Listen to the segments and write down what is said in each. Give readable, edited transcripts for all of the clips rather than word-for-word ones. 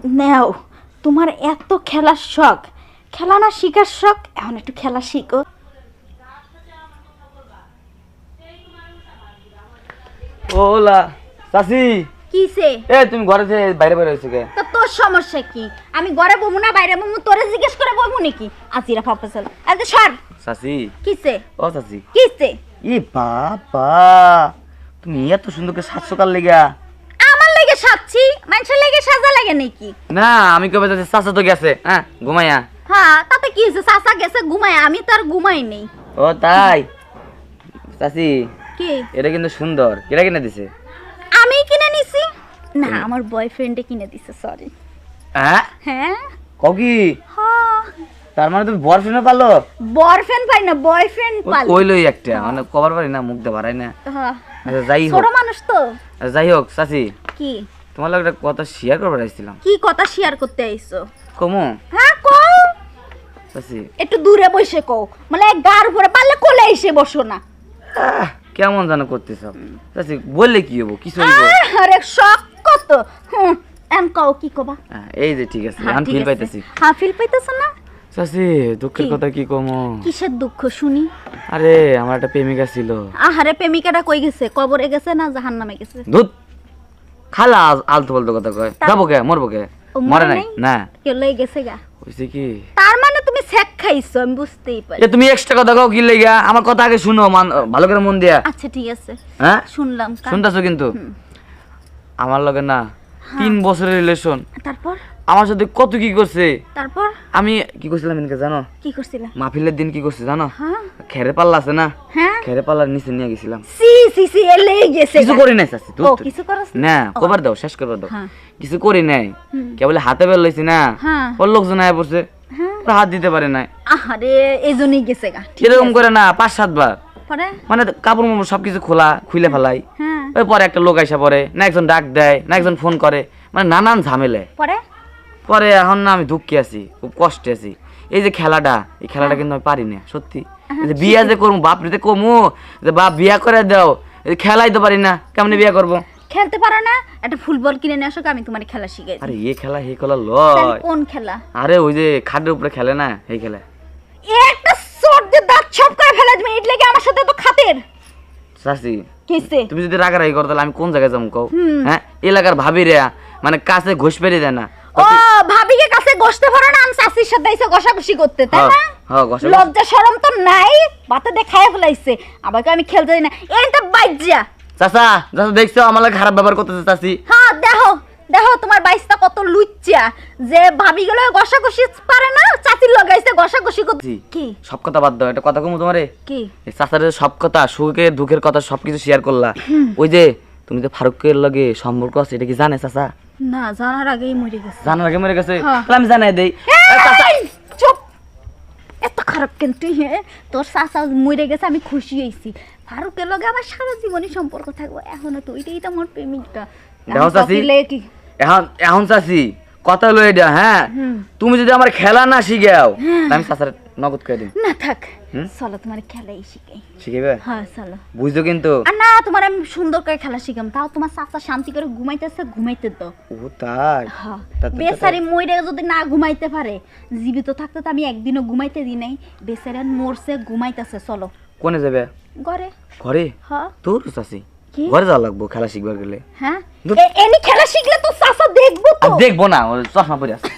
নাও, তোমার এত খেলার শখ, খেলা না শিখার শখ, এখন একটু খেলা শিখো। ওলা চাচি, কিসে? এ তুমি ঘরে যে বাইরে বাইরে হইছো কে? তো তোর সমস্যা কি? আমি ঘরে বমু না বাইরে বমু, তোরে জিজ্ঞেস করে বমু নাকি? আজিরা ফাফাসাল আজ সর। চাচি, কিসে? ও চাচি, কিসে? ই বাবা, তুমি এত সুন্দর করে সাজছো কার লেগা? আমার লাগে সাজছি, মানুষের লাগে সাজা লাগে নাকি? না, আমি কবে যাচ্ছি, চাচা তো গেছে হ্যাঁ ঘুমাইয়া। হ্যাঁ, তাতে কি হয়েছে? চাচা গেছে ঘুমায়, আমি তো আর ঘুমাই নেই। ও তাই? চাচি, কি? এটা কিন্তু সুন্দর, কেটা কিনে দিছে? আমি কিনে নিছি না, আমার বয়ফ্রেন্ডে কিনে দিছে। সরি। হ্যাঁ হ্যাঁ কও কি? হ্যাঁ, তার মানে তুমি বয়ফ্রেন্ড পালো? বয়ফ্রেন্ড পাই না, বয়ফ্রেন্ড পাল। কইলই একটা, মানে কবার পারি না, মুখ দে ভরাই না। হ্যাঁ, আচ্ছা যাই হোক, ছোট মানুষ তো। যাই হোক চাচি, কি? তোমার লগে একটা কথা শেয়ার করবার আসছিলাম। কি কথা শেয়ার করতে আইছো? কমু? হ্যাঁ কও। চাচি, একটু দূরে বসে কও, মানে গার উপরে পারলে কোলে এসে বসো না। কেমন জানো করতেছ চাচি, বললে কি হবো, কিছু হইব? আরে শখ কত। এম কও কি কবা? এই যে ঠিক আছে, আমি ফিল পাইতেছি। হ্যাঁ, ফিল পাইতেছ না? চাচি, দুঃখের কি? কথা কি কমো? কিসের দুঃখ শুনি? আরে আমার একটা প্রেমিকা ছিল। আহারে, প্রেমিকাটা কই গেছে? কবরে গেছে না জাহান্নামে গেছে? ধুত, খালা আলতু ফালতু কথা কয়। যাবো কে, মরবো কে? ও, মরে নাই না। কেউ লই গেছে গা। হইছে কি? তার মানে তুমি সেক খাইছো, আমি বুঝতেই পারি। এ তুমি এক্সট্রা কথা কও কি লাগা? আমার কথা আগে শুনো, ভালো করে মন দিয়া। আচ্ছা ঠিক আছে, হ্যাঁ শুনলাম। শুনতাছো কিন্তু? আমার লগে না 3 বছরের রিলেশন, তারপর? আমার সাথে কত কি করছে। তারপর আমি কি করছিলাম এনকে জানো? কি করছিলা? মাহফিলের দিন কি করছে জানো? হ্যাঁ খেরে পাল্লা আছে না, হ্যাঁ, খেরে পাল্লার নিচে নিয়ে গেছিলাম। সি সি সি এলে গেছে কিছু গা। করি নাই চাচি, ও কিছু করছ না, কবার দাও, শেষ করবার দাও। হ্যাঁ। কিছু করি নাই, কেবল হাতে বের লইছি না, হ্যাঁ। ওর লোকজন আয়া পড়ছে, হ্যাঁ। ওরা হাত দিতে পারে নাই। আহারে, এজন্যই গেছে গা। ঠিক এরকম আছে। করে না 5-7 বার, পরে? মানে কাপড় মাপড় সবকিছু খুলে ফেলাই। হ্যাঁ। ওই পরে একটা লোক আইসা পরে, না একজন ডাক দেয়, না একজন ফোন করে, মানে নানান ঝামেলে। পরে? পরে এখন না আমি দুঃখে আছি, খুব কষ্টে আছি। এই যে খেলাটা, এই খেলাটা কিন্তু আমি পারি না সত্যি। এই যে বিয়া যে করবো, বাপ রিতে কমু যে বাপ বিয়া করে দাও, এই খেলাই তো পারি না, কেমনে বিয়া করবো? খেলতে পারো না? একটা ফুটবল কিনে নিয়ে আসো, আমি তোমার খেলা শিখাই দিই। আরে এই খেলা হে খেলা তাহলে লয়। কোন খেলা? আরে ওই যে খাটের উপরে খেলে না, এই খেলা। একটা শট দিয়ে দাঁত ছপ করে ফেলে দিবে, এট লাগে আমার সাথে তো খাতের। চাচি, কিসে? তুমি যদি রাগারাগি করো তাহলে আমি কোন জায়গায় যাবো কও? হ্যাঁ, এলাকার ভাবি রে মানে কাছে ঘুষ পেরে দেয় না। ও, ভাবিকে কাছে গসতে পারো না, আমি চাচির সাথে এসে ঘষাঘষি করতে, তাই না? হ্যাঁ, ঘষাঘষি। লজ্জা শরম তো নাই, বাতে দেখায় ফেলাইছে। আবার আমি খেলতে দিই না, এইটা বাইজা। চাচা, চাচা দেখছো আমার লাগে খারাপ ব্যবহার করতেছে চাচি। হ্যাঁ, দেখো দেখো তোমার বাইসটা কত লুচ্চা, যে ভাবি গেলে ঘষাঘষি পারে না, চাচির লাগাইছে ঘষাঘষি করতে। জি। কি? সব কথা বাদ দাও, একটা কথা কমু তোমারে। কি? এই চাচারের সব কথা, সুখের দুঃখের কথা সবকিছু শেয়ার করলা। ওই যে তুমি যে ফারুকের লগে সম্পর্ক আছে, এটা কি জানে চাচা? না, জানার আগেই মরে গেছে। জানার আগে মরে গেছে? হ্যাঁ। তাহলে আমি জানাই দেই। এই, চুপ! এত খারাপ কেন তুই? হ্যাঁ, তোর চাচা মরে গেছে, আমি খুশি হয়েছি। ফারুকের লগে আমার সারা জীবনই সম্পর্ক থাকবো, এখনো তো ওইটাই তো আমার প্রেমিকটা। দেখো চাচি, কি? এখন চাচি কথা হলো এটা, হ্যাঁ, তুমি যদি আমার খেলা না শিখাও তাহলে আমি চাচার নগদ করে দিই। না থাক, চলো তোমার খেলাই শিখাই। শিখাইবে? হ্যাঁ চলো। বুঝছো কিন্তু? আর না, তোমার আমি সুন্দর করে খেলা শিখাম, তাও তোমার চাচা শান্তি করে ঘুমাইতেছে, ঘুমাইতে দাও। ও তাই? হ্যাঁ, তা- বেচারি মইরা যদি না ঘুমাইতে পারে, জীবিত থাকতে তো আমি একদিনও ঘুমাইতে দিই নাই। বেচারা মরছে, ঘুমাইতেছে। চলো। কোনে যাবে? ঘরে। ঘরে? হ্যাঁ। তোর চাচি কি? ঘরে যাওয়া লাগবো খেলা শিখবার গেলে। হ্যাঁ, এনি খেলা শিখলে তো চাচা দেখবো তো। আর দেখবো না, ওর চশমা পরে আছে।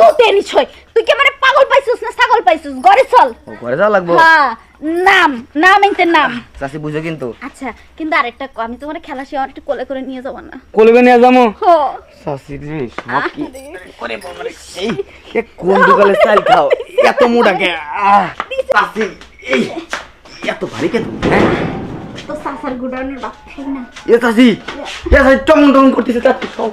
তো তেনি ছয়, তুই কি মানে পাগল পাইছিস না ছাগল পাইছিস? ঘরে চল। ও ঘরে যাওয়া লাগবো? হ্যাঁ, নাম নাম এনতে নাম। চাচি বুঝো কিন্তু? আচ্ছা, কিন্তু আরেকটা আমি তোমার খেলা শিখে একটু কোলে করে নিয়ে যাবো না? কলবে নিয়ে যাবো? হো। চাচি রে, সব কি করে বলরে? এই এ কোন দোকানে চাল খাও এত মোটা কে? চাচি, এই এত ভারী কেন? হ্যাঁ, তো চাচার গুডাউনের বাপ খাই না। এ চাচি টমন টমন করতেছে চাচি সব।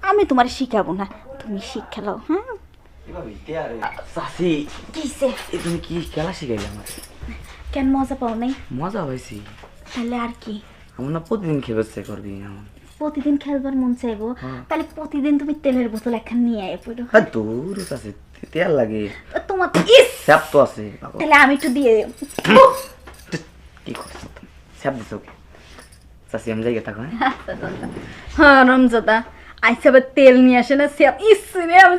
আমি তোমার শিখাবো না, তুমি শিক্ষা লও। হ্যাঁ, চাচি কিসে? তুমি কি খেলা শিখাইলে আমার? কেন মজা পাও নাই? মজা হয়েছি। তাহলে আর কি? আমার না প্রতিদিন খেতে ইচ্ছে করবি। প্রতিদিন খেলবার মন চাইবো, তাহলে প্রতিদিন তুমি তেলের বোতল একখান নিয়ে আয় পড়ো। হ্যাঁ দূর চাচি, তেল লাগে। তোমার তো ইস, স্যাপ তো আছে বাবা। তাহলে আমি একটু দিয়ে দেব। কি করছো তুমি? স্যাপ দিছো কি? চাচি আমি জায়গা থাকো, হ্যাঁ? হ্যাঁ রমজাদা আইসা আবার তেল নিয়ে আসে না সে ইস রে আমি